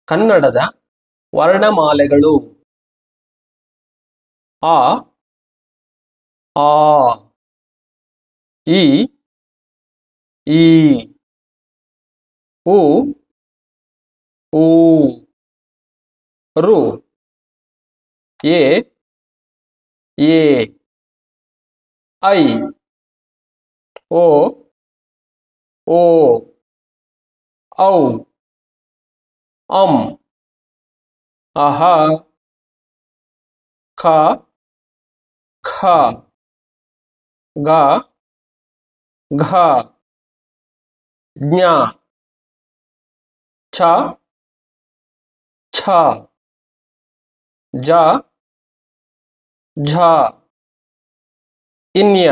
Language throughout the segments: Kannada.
ಕನ್ನಡದ ವರ್ಣಮಾಲೆಗಳು ಆ ಆ ಇ ಈ ಉ ಊ ರು ಎ ಎ ಐ ಓ ಓ ಔ ಅಂ ಅಹ ಖ ಖ ಗ ಘ ಜ್ಞ ಛ ಛ ಜ ಝ ಇನ್ಯ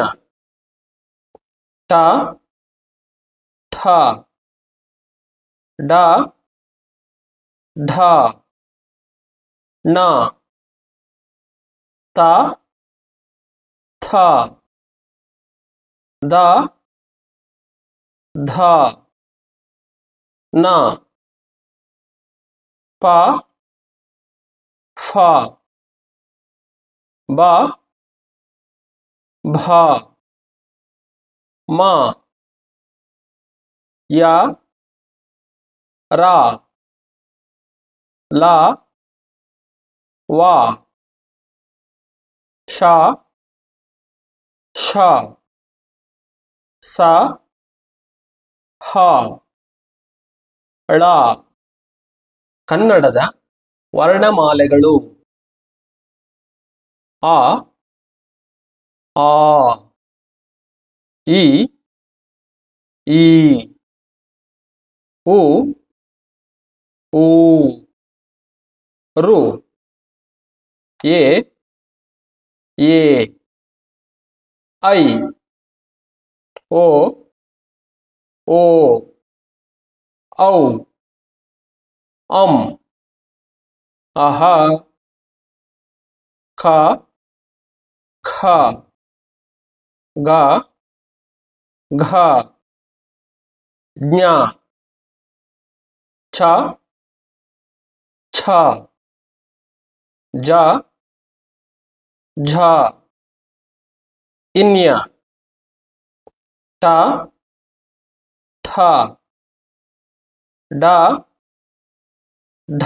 ಟ ಠ ಡ ಢ ಣ ತ ಥ ದ ಧ ನ ಪ ಫ ಬ ಭ ಮ ಯ ರ ಲ ವ ಶ ಷ ಸ ಹ ಳ ಕನ್ನಡದ ವರ್ಣಮಾಲೆಗಳು ಆ ಆ ಇ ಈ ಉ ಊ ರು ಎ ಎ ಐ ಓ ಓ ಔ ಅಂ ಅಹ ಖ ಖ ಗ ಘ ಜ್ಞ ಛ ಛ ಜ ಝ ಇನ್ಯ ಟ ಠ ಡ ಢ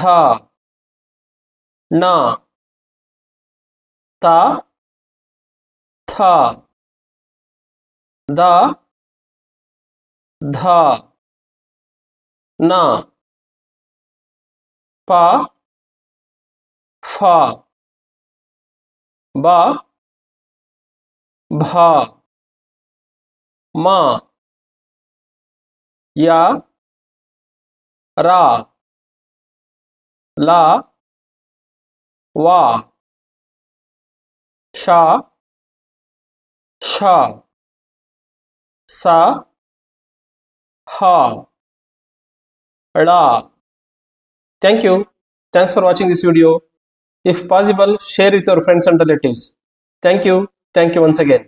ಣ ತ ಥ ದ ಧ ನ ಪ ಫ ಬ ಭ ಮ ಯ ರ ಲ ವ ಶ ಷ ಸ ಹ ಳ. Thank you. Thanks for watching this video. If possible, share with your friends and relatives. Thank you. Thank you once again.